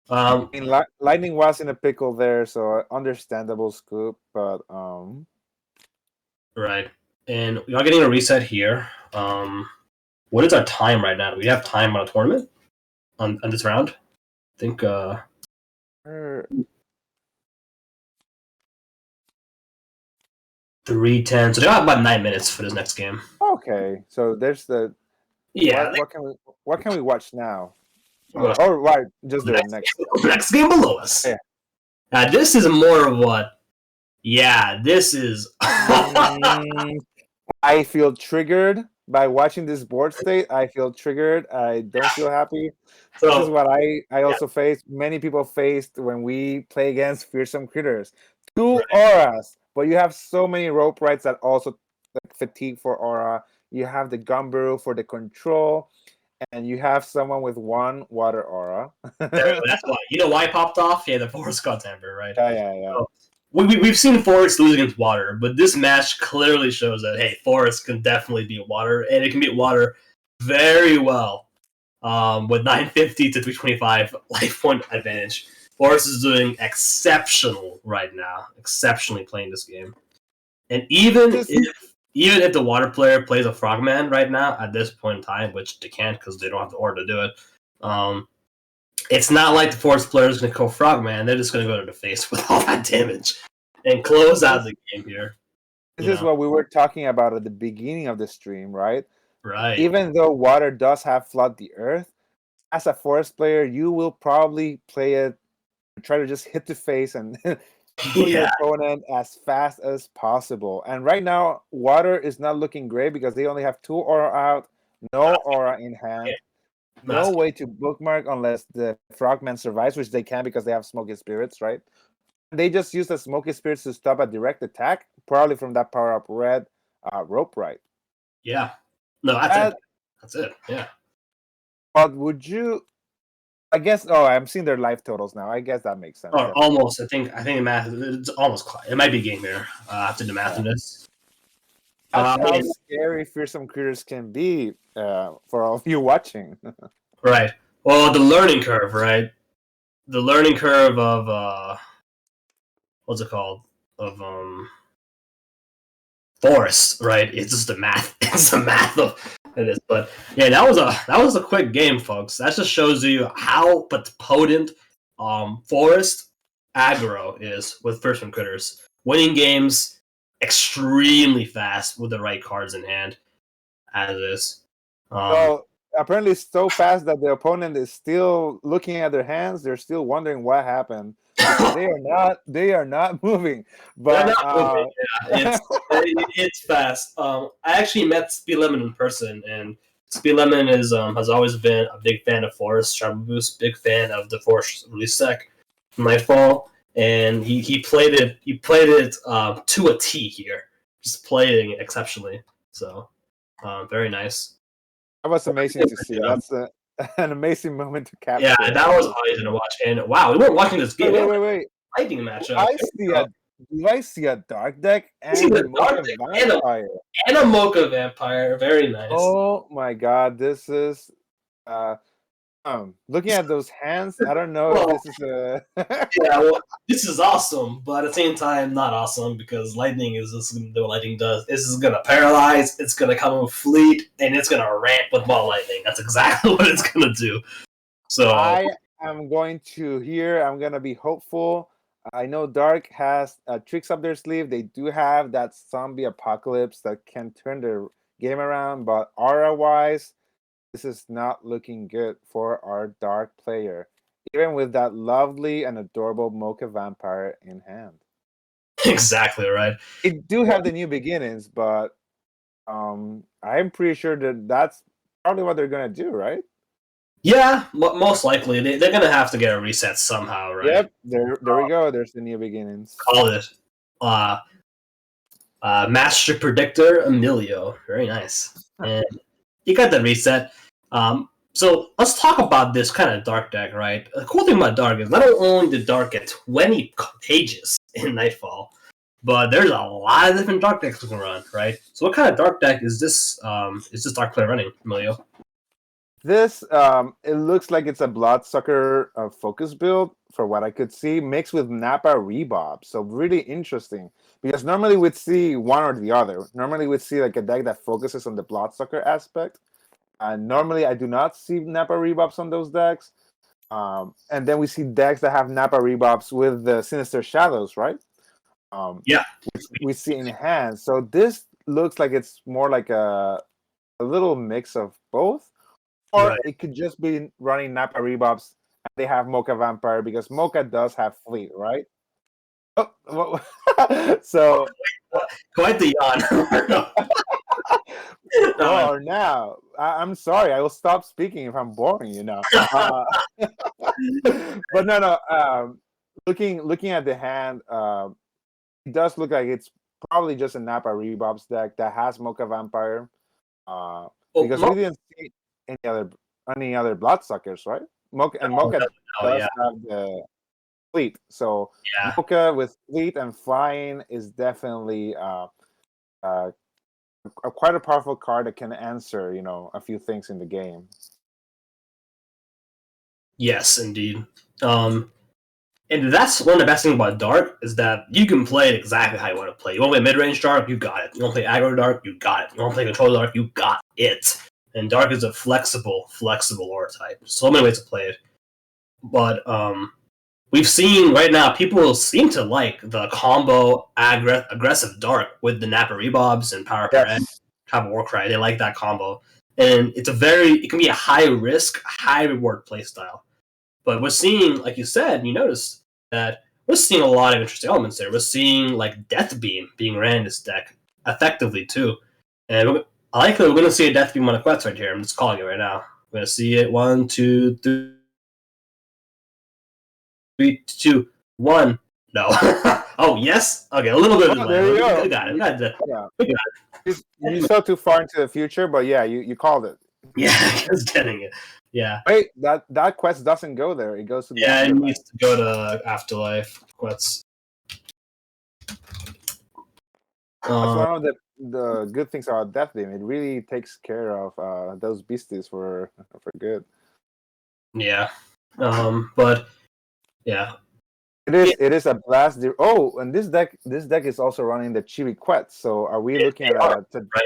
Lightning was in a pickle there, so understandable scoop, but right. And we are getting a reset here. What is our time right now? Do we have time on a tournament on this round? I think 3:10. So they got about 9 minutes for this next game. Okay, so there's the what can we watch now? Right, just the next game below us. Yeah. Now this is more of what? Yeah, this is. I feel triggered by watching this board state. I feel triggered. I don't feel happy. So, this is what I also faced. Many people faced when we play against fearsome critters. 2 auras, but you have so many rope rights that also fatigue for aura. You have the Gumberu for the control, and you have someone with 1 water aura. That's why. You know why it popped off? Yeah, the Forest God's Amber, right? Yeah. So, we've seen Forest lose against water, but this match clearly shows that, hey, Forest can definitely beat water, and it can beat water very well with 950 to 325 life point advantage. Forest is doing exceptional right now, exceptionally playing this game. And even if the water player plays a Frogman right now at this point in time, which they can't because they don't have the order to do it, it's not like the Forest player is going to go Frogman. They're just going to go to the face with all that damage and close out the game here. This is what we were talking about at the beginning of the stream, right? Right. Even though water does have flood the earth, as a Forest player, you will probably play it, try to just hit the face and put your opponent as fast as possible. And right now, water is not looking great because they only have 2 aura out, no aura in hand. No way to bookmark unless the Frogman survives, which they can because they have Smoky Spirits, right? They just use the Smoky Spirits to stop a direct attack, probably from that power-up red rope right. Yeah. No, that's it. Yeah. But would you... I guess... Oh, I'm seeing their life totals now. I guess that makes sense. Oh, almost. I think the math... It's almost... It might be game here after the math in this. That's how scary fearsome critters can be for all of you watching. Right. Well, the learning curve, right? The learning curve of what's it called? Of Forest, right? It's just the math. It's the math of it is. But yeah, that was a quick game, folks. That just shows you how potent Forest aggro is with fearsome critters. Winning games extremely fast with the right cards in hand, as is. So apparently, it's so fast that the opponent is still looking at their hands. They're still wondering what happened because they are not moving. But yeah, it's fast. I actually met Speedlemon in person, and Speedlemon is has always been a big fan of Forest. Shabu's big fan of the Forest release deck, Nightfall, and he played it to a T here, just playing it exceptionally. So very nice. That was amazing to see. That's an amazing moment to capture. Yeah, that was amazing to watch. And wow, we weren't watching this game. Wait. Lightning matchup. Do I see a dark deck and a Mocha Vampire? And a Mocha Vampire. Very nice. Oh my god, this is looking at those hands, I don't know if this is a yeah, well, this is awesome, but at the same time not awesome because lightning is just what lightning does. This is gonna paralyze, it's gonna come with fleet, and it's gonna ramp with ball lightning. That's exactly what it's gonna do. So I am going to be hopeful. I know Dark has tricks up their sleeve. They do have that zombie apocalypse that can turn their game around, but aura-wise, this is not looking good for our Dark player, even with that lovely and adorable Mocha Vampire in hand. Exactly right. It do have the new beginnings, but I'm pretty sure that's probably what they're gonna do, right? Yeah, most likely they're gonna have to get a reset somehow, right? Yep, there we go. There's the new beginnings. Call it Master Predictor Emilio. Very nice. And you got the reset. So let's talk about this kind of Dark deck, right? The cool thing about Dark is not only did Dark get 20 pages in Nightfall, but there's a lot of different Dark decks we can run, right? So what kind of Dark deck is this Dark player running, Emilio? This it looks like it's a Bloodsucker focus build, for what I could see, mixed with Napa Rebob. So really interesting, because normally we'd see one or the other. Normally we'd see like a deck that focuses on the Bloodsucker aspect. Normally I do not see Napa Rebobs on those decks. And then we see decks that have Napa Rebobs with the Sinister Shadows, right? Yeah. We see in hand. So this looks like it's more like a little mix of both. Or Right. it could just be running Napa Rebobs and they have Mocha Vampire because Mocha does have fleet, right? Oh, so quite the yawn. Or now, I'm sorry, I will stop speaking if I'm boring, you know. But no. Looking at the hand, it does look like it's probably just a Napa Rebobs deck that has Mocha Vampire. Because we didn't see any other Bloodsuckers, right? Mocha does have the fleet, so yeah. Mocha with fleet and flying is definitely quite a powerful card that can answer, a few things in the game. Yes, indeed. And that's one of the best things about Dark is that you can play it exactly how you want to play. You want to play mid-range Dark, you got it. You want to play aggro Dark, you got it. You want to play control Dark, you got it. And Dark is a flexible aura type. So many ways to play it. But we've seen right now people seem to like the combo aggressive Dark with the Napa Rebobs and Power Per Egg, Tribal Warcry. They like that combo. And it can be a high risk, high reward playstyle. But we're seeing, like you said, you noticed that we're seeing a lot of interesting elements there. We're seeing like Death Beam being ran in this deck effectively too. And I like that we're going to see a Death Beam on a quest right here. I'm just calling it right now. We're going to see it. 1, 2, 3, 2, 1. No. Oh, yes? Okay, a little bit of delay. There you go. We got it. We got it. You saw too far into the future, but yeah, you called it. Yeah, I was getting it. Yeah. Wait, that quest doesn't go there. It goes to the it needs to go to Afterlife quests. That's one of the the good things about Death Beam. It really takes care of those beasties for good. Yeah. But yeah. It is a blast. Oh, and this deck is also running the Chibi Quetz. So are we looking at a Right.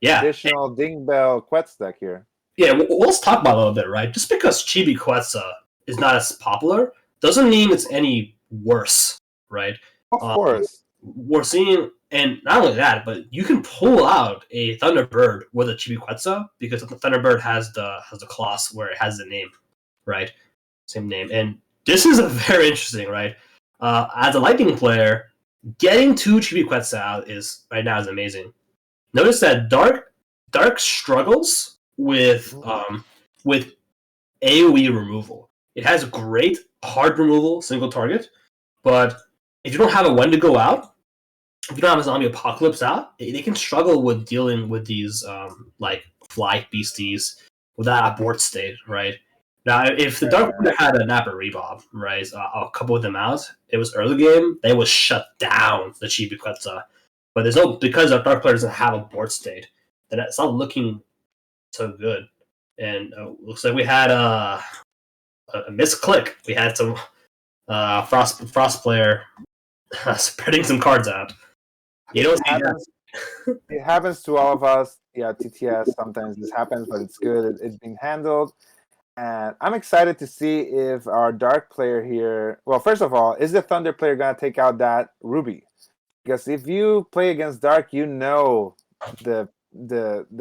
Yeah. traditional Ding Bell Quetz deck here? Yeah, let's talk about it a little bit, right? Just because Chibi Quetzal is not as popular doesn't mean it's any worse, right? Of course. We're seeing, and not only that, but you can pull out a Thunderbird with a Chibi Quetzal because the Thunderbird has the class where it has the name, right? Same name, and this is a very interesting, right? As a Lightning player, getting 2 Chibi Quetzal is right now is amazing. Notice that Dark struggles with AoE removal. It has great hard removal, single target, but if you don't have a when to go out, if you don't have a zombie apocalypse out, they can struggle with dealing with these like fly beasties without abort state, right? Now, if the Dark player had a Nappa Rebob, right, a couple of them out, it was early game, they would shut down the Chibi Quetzal. But there's no, because our Dark player doesn't have a board state, then it's not looking so good. And looks like we had a misclick. We had some Frost player spreading some cards out. You don't see that. It happens to all of us. Yeah, TTS, sometimes this happens, but it's good. It's being handled. And I'm excited to see if our Dark player here... Well, first of all, is the Thunder player going to take out that Ruby? Because if you play against Dark, you know the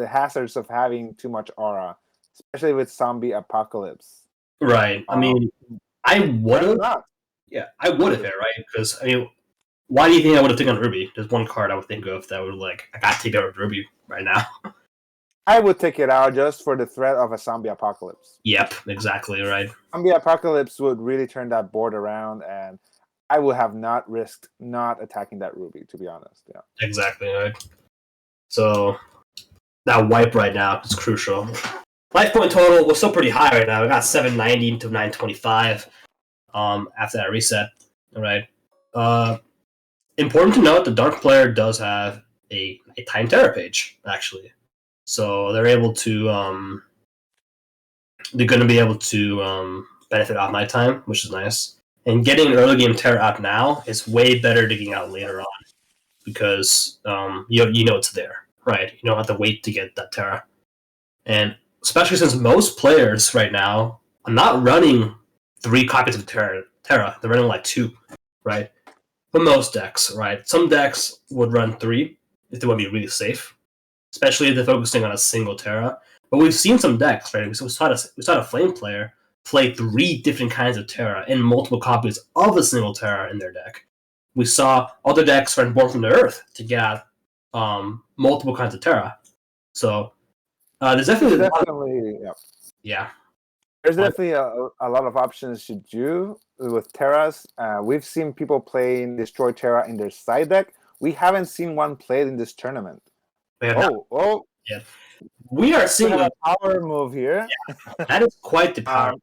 hazards of having too much aura, especially with Zombie Apocalypse. Right. I mean, I would have. Yeah, I would have, right? Because, I mean, why do you think I would have taken Ruby? There's one card I would think of that would, like, I got to take out Ruby right now. I would take it out just for the threat of a Zombie Apocalypse. Yep, exactly, right. Zombie Apocalypse would really turn that board around, and I would have not risked not attacking that Ruby, to be honest. Yeah. Exactly, right. So, that wipe right now is crucial. Life point total was still pretty high right now. We got 790 to 925 after that reset. All right. Important to note, the Dark player does have a Time Terror page, actually. So they're able to they're going to be able to benefit off my time, which is nice. And getting an early game Terror out now is way better than getting out later on because you know it's there, right? You don't have to wait to get that Terror. And especially since most players right now are not running 3 copies of Terra. They're running like 2, right? For most decks, right? Some decks would run 3 if they want to be really safe, especially if they're focusing on a single Terra. But we've seen some decks, right? We saw a Flame player play 3 different kinds of Terra and multiple copies of a single Terra in their deck. We saw other decks run Born from the Earth to get multiple kinds of Terra. So there's definitely yeah. There's definitely a lot of options to do with Terras. We've seen people playing Destroy Terra in their side deck. We haven't seen one played in this tournament. Yeah. We are seeing a power move here. Yeah, that is quite the power.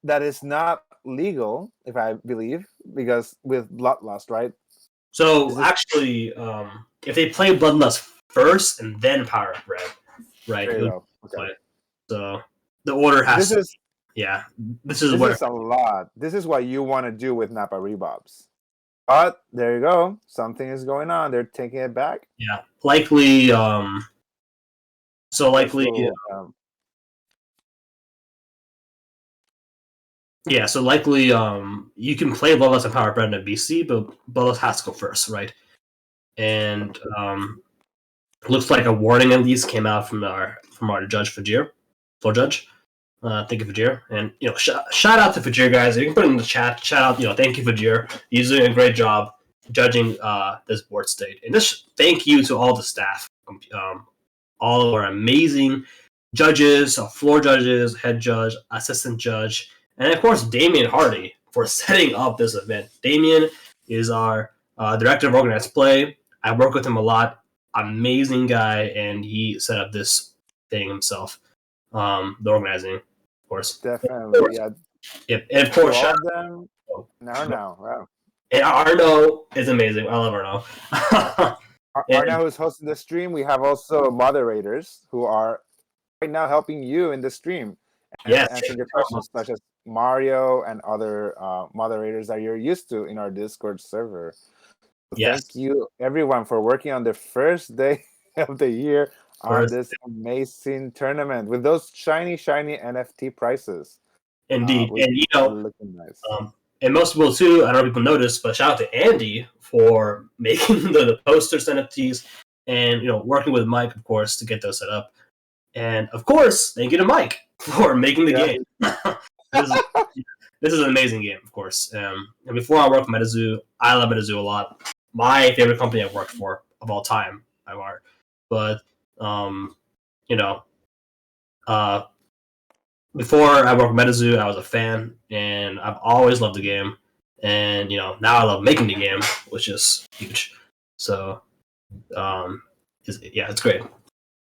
That is not legal, if I believe, because with Bloodlust, right? So actually, if they play Bloodlust first and then Power Up Red, right? Okay. So the order has to. Yeah, this is a lot. This is what you want to do with Nappa Rebobs. But there you go. Something is going on. They're taking it back. Yeah, likely. So likely. Yeah, so likely. You can play Bloodlust and Power Up Red in a BC, but Bloodlust has to go first, right? And looks like a warning at least came out from our judge Fajir, floor judge. Thank you, Fajir. And shout out to Fajir, guys. You can put it in the chat. Shout out, thank you, Fajir. He's doing a great job judging this board state. And this thank you to all the staff, all of our amazing judges, floor judges, head judge, assistant judge, and of course Damien Hardy for setting up this event. Damien is our director of organized play. I work with him a lot. Amazing guy, and he set up this thing himself. The organizing, of course. Definitely, yeah. Yep, and of course, all of them. Wow. And Arno is amazing. I love Arno. And Arna, who's hosting the stream, we have also moderators who are right now helping you in the stream and yes, answering your questions, such as Mario and other moderators that you're used to in our Discord server. yes. Thank you, everyone, for working on the first day of the year on First, this amazing tournament with those shiny NFT prices. indeed, Which and are looking nice. And most people too, I don't know if people notice, but shout out to Andy for making the posters, NFTs, and working with Mike, of course, to get those set up. And of course, thank you to Mike for making the game. This is an amazing game, of course. And before I worked for MetaZoo, I love MetaZoo a lot. My favorite company I've worked for of all time, by far. But before I worked with MetaZoo, I was a fan, and I've always loved the game. And now I love making the game, which is huge. So, it's great.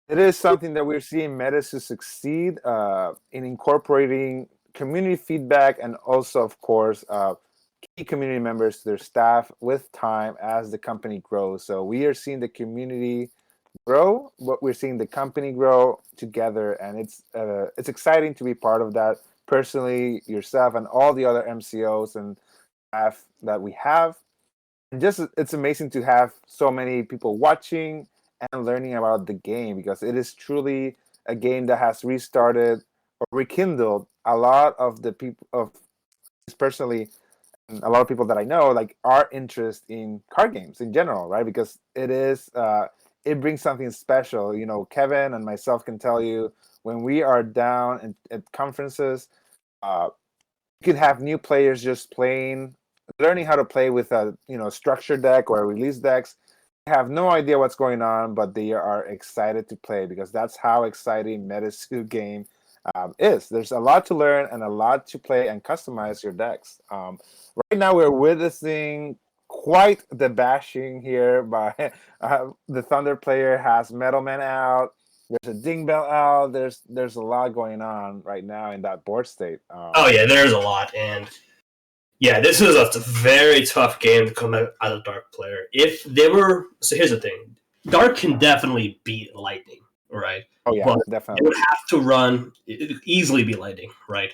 It is something that we're seeing MetaZoo succeed in incorporating community feedback and also, of course, key community members to their staff with time as the company grows. So we are seeing the community grow, but we're seeing the company grow together, and it's exciting to be part of that. Personally, yourself and all the other MCOs and staff that we have, and just it's amazing to have so many people watching and learning about the game, because it is truly a game that has restarted or rekindled a lot of the people of personally, a lot of people that I know, like, our interest in card games in general, right? Because it brings something special. Kevin and myself can tell you, when we are down at conferences, you could have new players just learning how to play with a structured deck or release decks. They have no idea what's going on, but they are excited to play, because that's how exciting MetaZoo game is. There's a lot to learn and a lot to play and customize your decks. Right now, we're witnessing quite the bashing here by the Thunder player has Metalman out. There's a Dingbell out. There's a lot going on right now in that board state. Oh yeah, there's a lot, and yeah, this is a very tough game to come out as a Dark player. So here's the thing: Dark can definitely beat Lightning, right? Oh yeah, but definitely. They would have to run easily beat Lightning, right?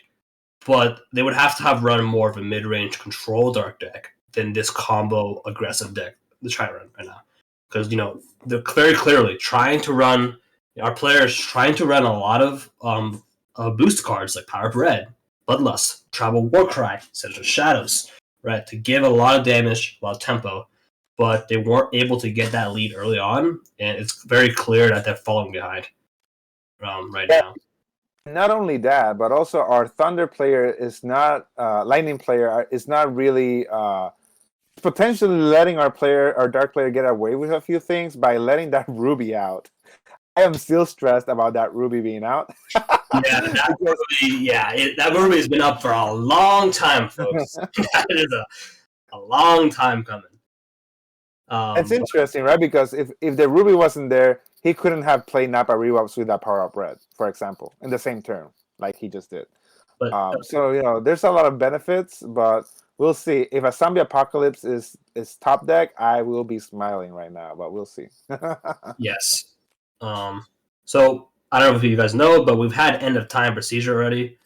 But they would have to have run more of a mid-range control Dark deck than this combo aggressive deck to try to run right now, because they're very clearly trying to run. Our players trying to run a lot of boost cards like Power of Red, Bloodlust, Tribal Warcry, Central Shadows, right, to give a lot of damage, a lot of tempo, but they weren't able to get that lead early on, and it's very clear that they're falling behind right now. Not only that, but also our Thunder player is not Lightning player is not really potentially letting our Dark player get away with a few things by letting that Ruby out. I am still stressed about that Ruby being out. That Ruby has been up for a long time, folks. That is a long time coming. It's interesting, right? Because if the Ruby wasn't there, he couldn't have played Napa Rewops with that Power Up Red, for example, in the same turn, like he just did. So there's a lot of benefits, but we'll see. If a Zombie Apocalypse is top deck, I will be smiling right now, but we'll see. Yes. So I don't know if you guys know, but we've had end of time procedure already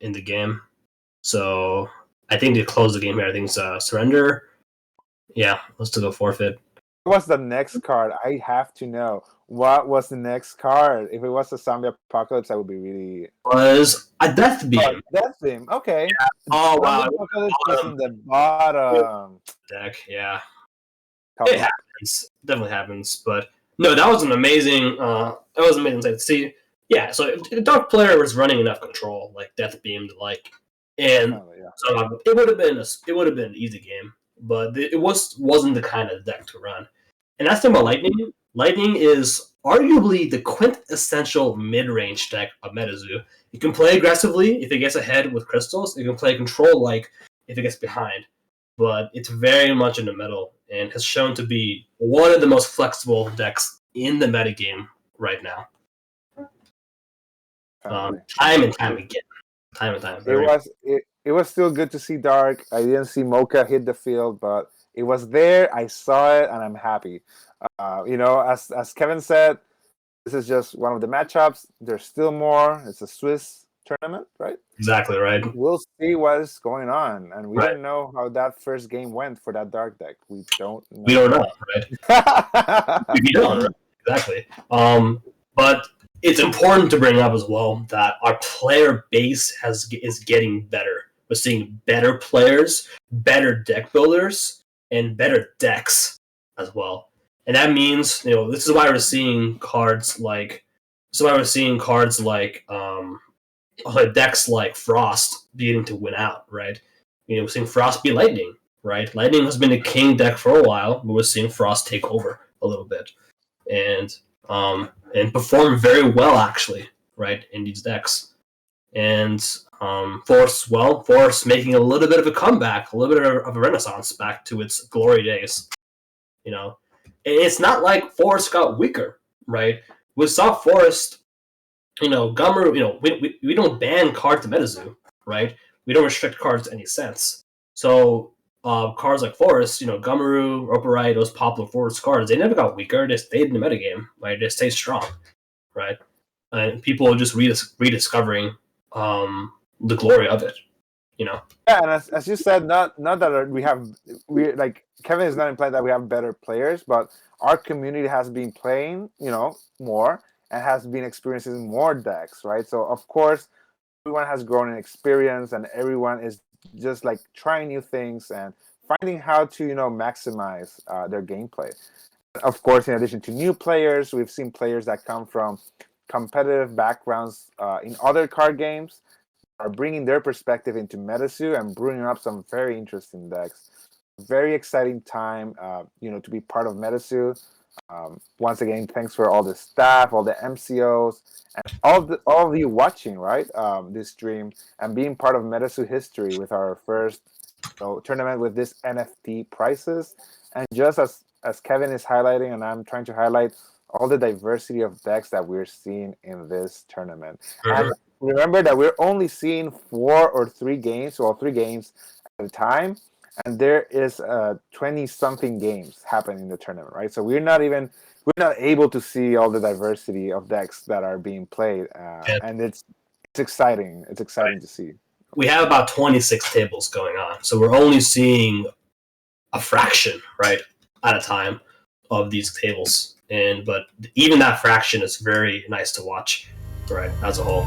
in the game. So I think to close the game here, I think it's surrender. Yeah, let's do a forfeit. What's the next card? I have to know. What was the next card? If it was a Zombie Apocalypse, I would be really... Was a Death Beam. Death Beam, okay. Yeah. Oh, wow. Apocalypse was in the bottom deck, yeah. It happens. Definitely happens. But no, that was an amazing sight to see. Yeah, so if the Dark player was running enough control, like Death Beam, and so it would have been an easy game, but it wasn't the kind of deck to run. And that's the thing about Lightning. Lightning is arguably the quintessential mid-range deck of MetaZoo. You can play aggressively if it gets ahead with crystals. You can play control if it gets behind. But it's very much in the middle and has shown to be one of the most flexible decks in the metagame right now. Time and time again. Time and time. It was still good to see Dark. I didn't see Mocha hit the field, but It was there. I saw it, and I'm happy. As Kevin said, this is just one of the matchups. There's still more. It's a Swiss tournament, right? Exactly right. We'll see what's going on, and we Right. don't know how that first game went for that dark deck. We don't know. We don't know, right? We don't, right? Exactly. But it's important to bring up as well that our player base is getting better. We're seeing better players, better deck builders, and better decks as well. And that means, this is why we're seeing cards like decks like Frost beginning to win out, right? We're seeing Frost be Lightning, right? Lightning has been a king deck for a while, but we're seeing Frost take over a little bit, and perform very well actually, right, in these decks. And Force making a little bit of a comeback, a little bit of a renaissance back to its glory days. It's not like Forest got weaker, right? We saw Forest, Gummer, we don't ban cards to MetaZoo, right? We don't restrict cards in any sense. So cards like Forest, Gummeru, Roperite, those popular Forest cards, they never got weaker. They stayed in the metagame, right? They stayed strong, right? And people are just rediscovering the glory of it, Yeah, and as you said, not that we like Kevin is not implying that we have better players, but our community has been playing, more and has been experiencing more decks, right? So of course, everyone has grown in experience, and everyone is just like trying new things and finding how to maximize their gameplay. Of course, in addition to new players, we've seen players that come from competitive backgrounds in other card games are bringing their perspective into MetaZoo and bringing up some very interesting decks. Very exciting time, to be part of MetaZoo. Once again, thanks for all the staff, all the MCOs, and all of you watching, right? This stream and being part of MetaZoo history with our first tournament with this NFT prices. And just as Kevin is highlighting, and I'm trying to highlight all the diversity of decks that we're seeing in this tournament. Mm-hmm. And remember that we're only seeing 4 or 3 games, well, 3 games at a time, and there is 20-something games happening in the tournament, right? So we're not able to see all the diversity of decks that are being played, and it's exciting. It's exciting to see. We have about 26 tables going on, so we're only seeing a fraction, right, at a time of these tables. But even that fraction is very nice to watch, right, as a whole.